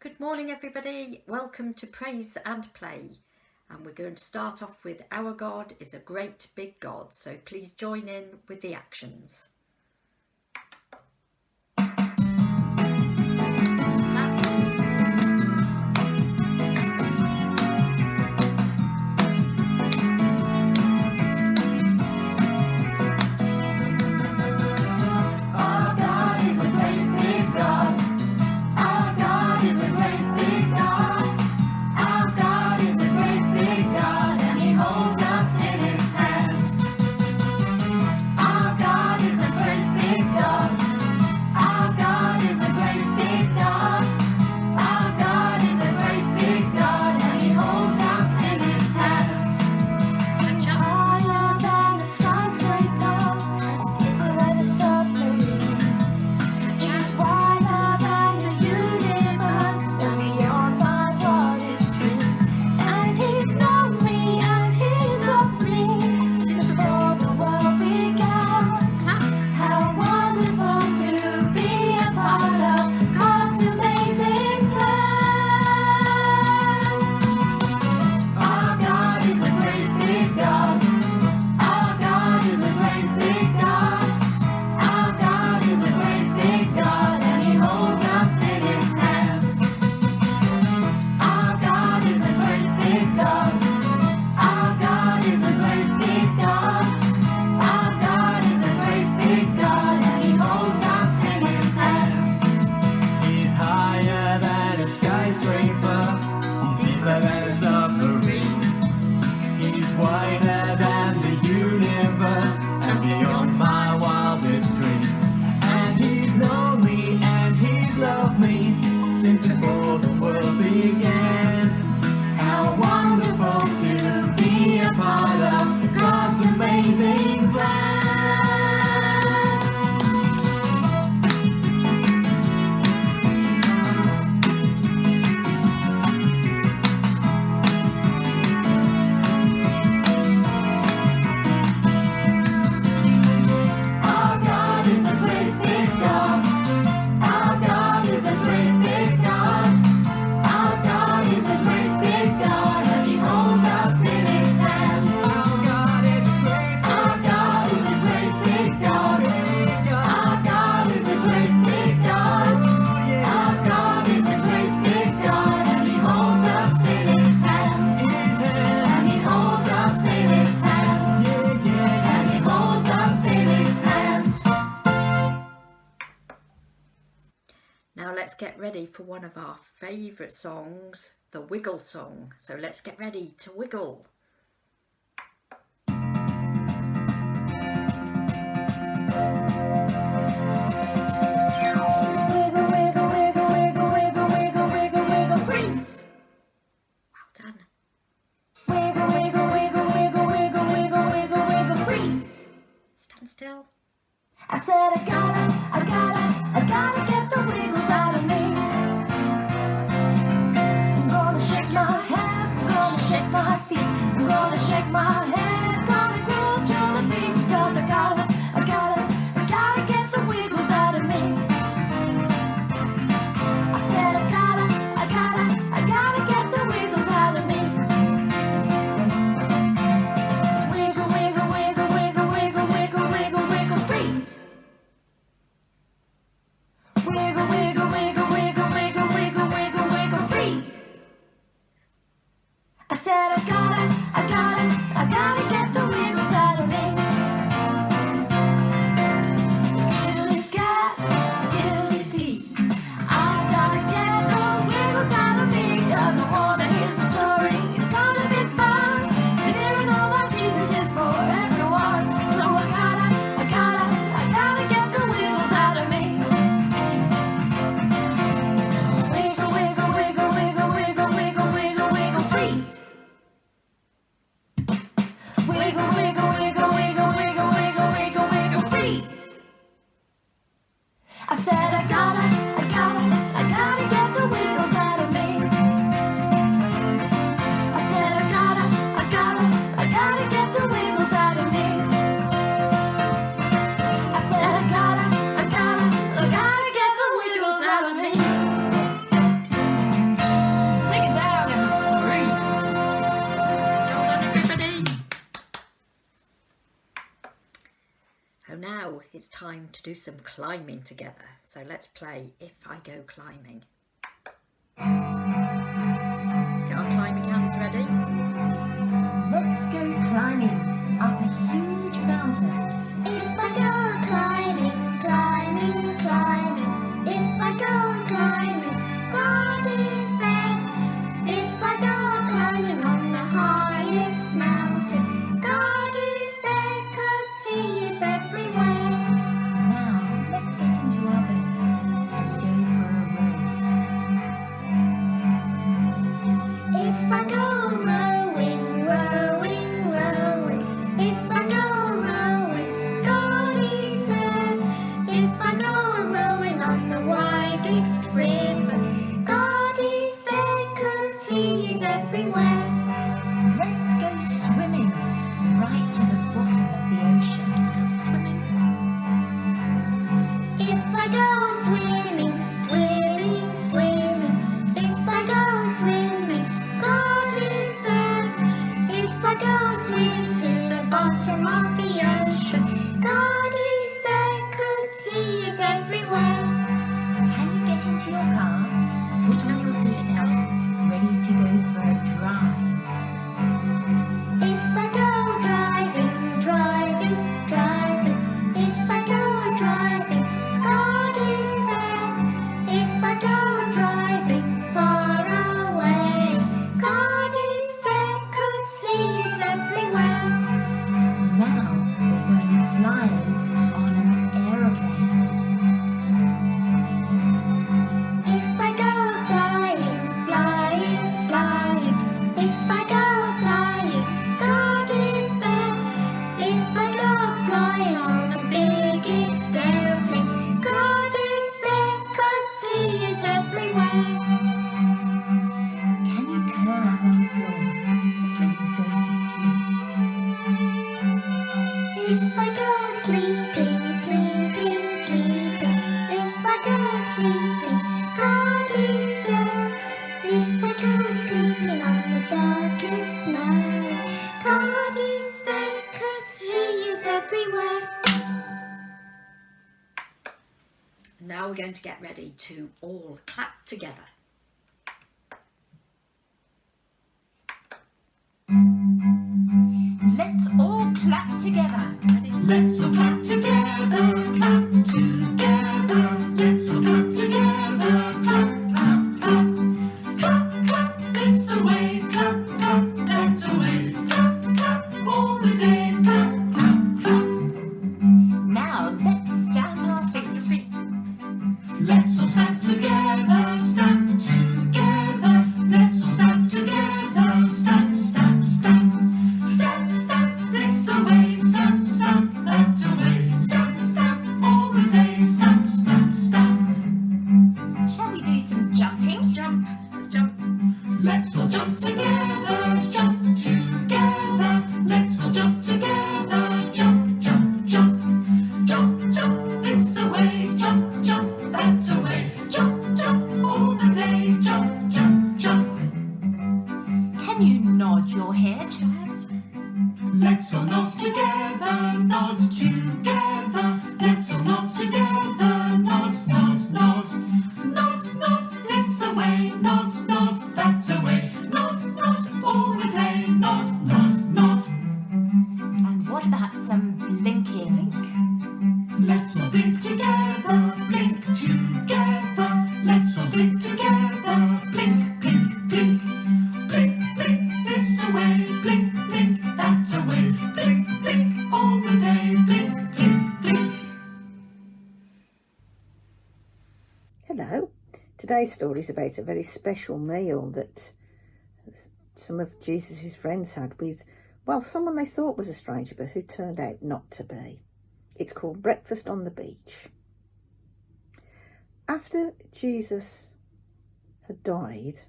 Good morning everybody, welcome to Praise and Play, and we're going to start off with Our God is a Great Big God, so please join in with the actions. Now let's get ready for one of our favourite songs, the Wiggle Song. So let's get ready to wiggle. Wiggle, wiggle, wiggle, wiggle, wiggle, wiggle, wiggle, wiggle, freeze. Well done. Wiggle, wiggle, wiggle, wiggle, wiggle, wiggle, wiggle, wiggle, freeze. Stand still. I said I gotta get the wiggles out of me. I'm gonna shake my hands, I'm gonna shake my feet, I'm gonna shake my head, gonna groove to the beat, because I gotta get the wiggles out of me. I said I gotta get the wiggles out of me. Wiggle, wiggle, wiggle, wiggle, wiggle, wiggle, wiggle, wiggle, freeze. Wiggle, wiggle, wiggle, wiggle, wiggle, wiggle, wiggle, wiggle, freeze. I said I gotta So now it's time to do some climbing together. So let's play If I Go Climbing. Let's get our climbing hands ready. Let's go climbing up a huge mountain. If I go climbing, climbing, climbing. If I go climbing, God is there. If I go climbing on the highest mountain, God is there 'cause He is everywhere. Now let's get into our boats and go for a row. If I go rowing, rowing, rowing. If I go rowing, God is there. If I go rowing on the widest river, God is there 'cause He is everywhere. Let's go swimming right to the bottom of the ocean. Swimming. If I go swimming, swimming, swimming. If I go swimming, God is there. If I go swimming to the bottom of the ocean, God is there 'cause He is everywhere. Can you get into your car? Put on your seatbelt, ready to go for a drive. If I go driving, driving, driving. If I go driving, God is there. If I go driving far away, God is there 'cause He is everywhere. Now we're going flying on an aeroplane. If I go flying, flying, flying. If I go flying, God is there. If I go flying on the biggest airplane, God is there 'cause He is everywhere. Can you curl up on the floor to sleep? Go to sleep. If I go sleeping, sleeping, sleeping. If I go sleeping, God is there. If I go sleeping on the darkest night, God is there 'cause He is everywhere. Now we're going to get ready to all clap together. Let's all clap together. Let's all clap together, clap together. Let's all clap together, clap, clap, clap. Clap, clap this away, clap, clap that away. Clap, clap all the day, clap, clap, clap. Now let's stamp our feet. Let's all stamp together, stamp together. Let's all stamp together, stamp, stamp, stamp. Stamp, stamp this away, stamp, stamp that away. Stamp, stamp all the day, stamp, stamp, stamp. Shall we do some jumping? Jump. Let's jump. Let's all jump together, jump together. Let's all jump together, jump, jump, jump. Jump, jump this away, jump, jump that away. Jump, jump all the day, jump, jump, jump. Can you nod your head? Let's all nod together, nod together. Let's all nod together, nod, nod, nod. Nod, nod this away, nod, nod that away. Nod, nod all the day, nod, nod, nod. And what about some blinking? Let's all blink together, blink together. Let's all blink together, blink, blink, blink. Blink, blink this away, blink, blink that away. Blink, blink all the day, blink, blink, blink. Hello. Today's story is about a very special meal that some of Jesus' friends had with, well, someone they thought was a stranger, but who turned out not to be. It's called Breakfast on the Beach. After Jesus had died,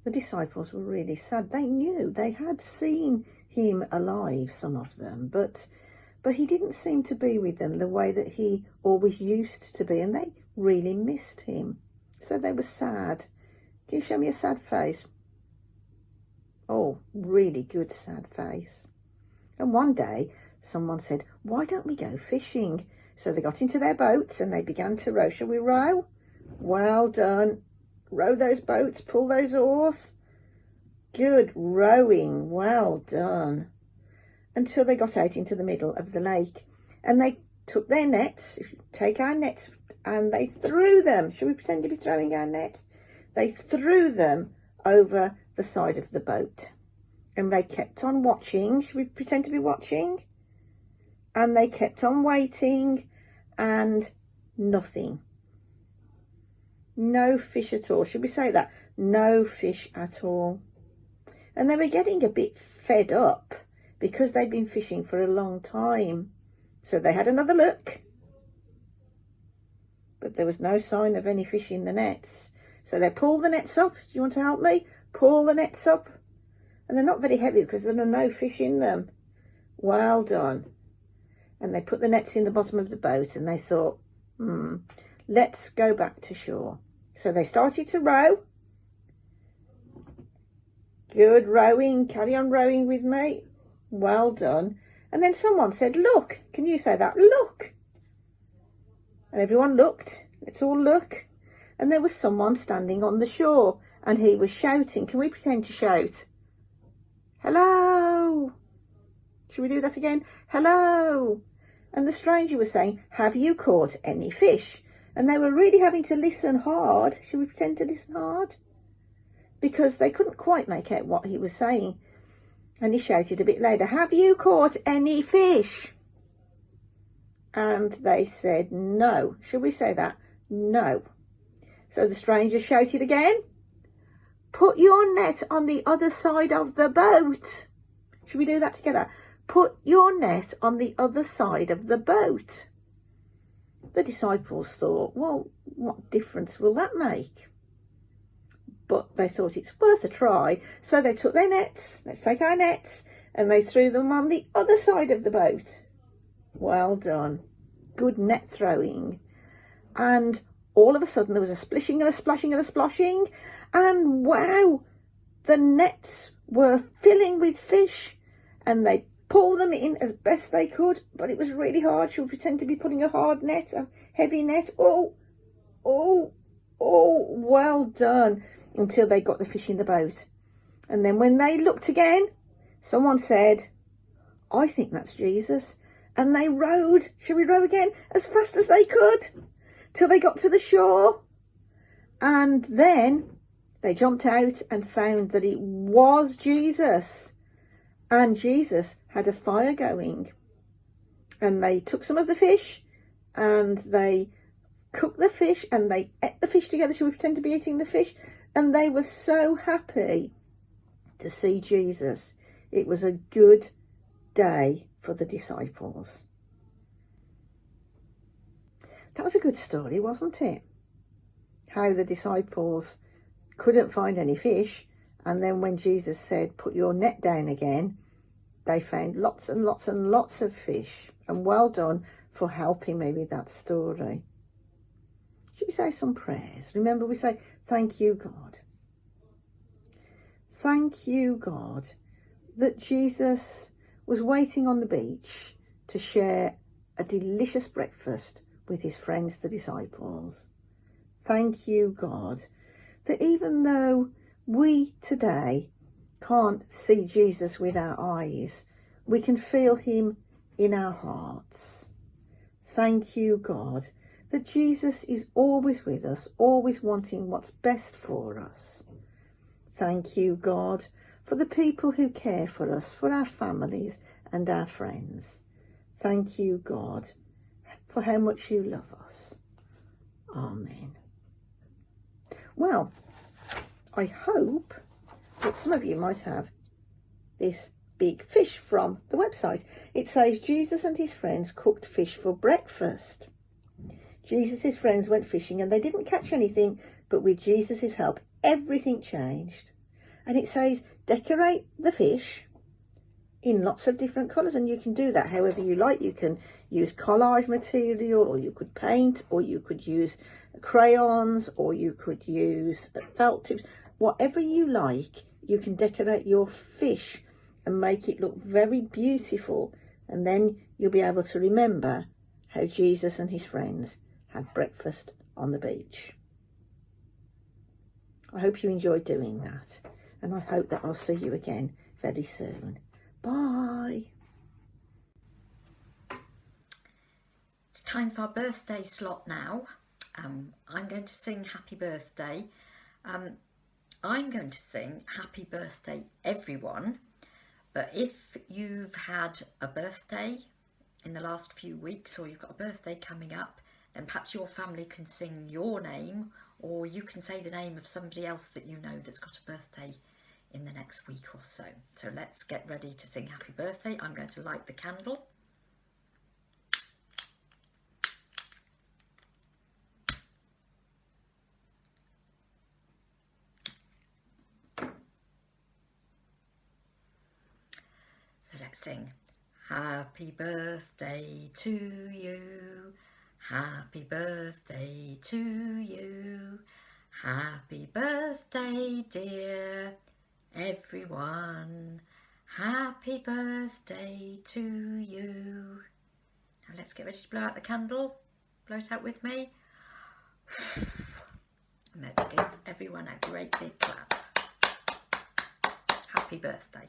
the disciples were really sad. They knew, they had seen him alive, some of them, but he didn't seem to be with them the way that he always used to be, and they really missed him. So they were sad. Can you show me a sad face? Oh, really good sad face. And one day, someone said, why don't we go fishing? So they got into their boats and they began to row. Shall we row? Well done. Row those boats, pull those oars. Good rowing, well done. Until they got out into the middle of the lake. And they took their nets, take our nets, and they threw them. Shall we pretend to be throwing our net? They threw them over the side of the boat. And they kept on watching. Should we pretend to be watching? And they kept on waiting, and nothing. No fish at all. Should we say that? No fish at all. And they were getting a bit fed up because they'd been fishing for a long time. So they had another look. But there was no sign of any fish in the nets. So they pulled the nets up. Do you want to help me? Pull the nets up. And they're not very heavy because there are no fish in them. Well done. And they put the nets in the bottom of the boat and they thought, let's go back to shore. So they started to row. Good rowing. Carry on rowing with me. Well done. And then someone said, look. Can you say that? Look. And everyone looked. Let's all look. And there was someone standing on the shore and he was shouting. Can we pretend to shout? Hello. Should we do that again? Hello. And the stranger was saying, have you caught any fish? And they were really having to listen hard. Should we pretend to listen hard? Because they couldn't quite make out what he was saying. And he shouted a bit louder, have you caught any fish? And they said no. Should we say that? No. So the stranger shouted again, put your net on the other side of the boat. Should we do that together? Put your net on the other side of the boat. The disciples thought, well, what difference will that make? But they thought it's worth a try. So they took their nets, let's take our nets, and they threw them on the other side of the boat. Well done. Good net throwing. And all of a sudden there was a splishing and a splashing and a sploshing. And wow, the nets were filling with fish. And they pulled them in as best they could. But it was really hard. Should we pretend to be putting a hard net, a heavy net? Oh, well done. Until they got the fish in the boat. And then when they looked again, someone said, I think that's Jesus. And they rowed, shall we row again, as fast as they could, till they got to the shore. And then they jumped out and found that it was Jesus. And Jesus had a fire going. And they took some of the fish and they cooked the fish and they ate the fish together. Shall we pretend to be eating the fish? And they were so happy to see Jesus. It was a good day for the disciples. That was a good story, wasn't it? How the disciples couldn't find any fish, and then when Jesus said, put your net down again, they found lots and lots and lots of fish. And well done for helping me with that story. Should we say some prayers? Remember, we say, thank you, God. Thank you, God, that Jesus was waiting on the beach to share a delicious breakfast with his friends, the disciples. Thank you, God, that even though we today can't see Jesus with our eyes, we can feel him in our hearts. Thank you, God, that Jesus is always with us, always wanting what's best for us. Thank you, God, for the people who care for us, for our families and our friends. Thank you, God, for how much you love us. Amen. Well, I hope that some of you might have this big fish from the website. It says Jesus and his friends cooked fish for breakfast. Jesus' friends went fishing and they didn't catch anything, but with Jesus' help, everything changed. And it says, decorate the fish in lots of different colours, and you can do that however you like. You can use collage material, or you could paint, or you could use crayons, or you could use felt tips. Whatever you like, you can decorate your fish and make it look very beautiful And then you'll be able to remember how Jesus and his friends had breakfast on the beach. I hope you enjoyed doing that, and I hope that I'll see you again very soon. Bye. It's time for our birthday slot now. I'm going to sing happy birthday. I'm going to sing happy birthday everyone, but if you've had a birthday in the last few weeks or you've got a birthday coming up, then perhaps your family can sing your name, or you can say the name of somebody else that you know that's got a birthday in the next week or so. So let's get ready to sing happy birthday. I'm going to light the candle. So let's sing. Happy birthday to you. Happy birthday to you. Happy birthday, dear everyone. Happy birthday to you. Now let's get ready to blow out the candle. Blow it out with me. And let's give everyone a great big clap. Happy birthday.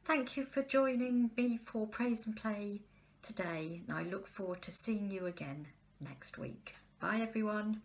Thank you for joining me for Praise and Play today, and I look forward to seeing you again next week. Bye everyone.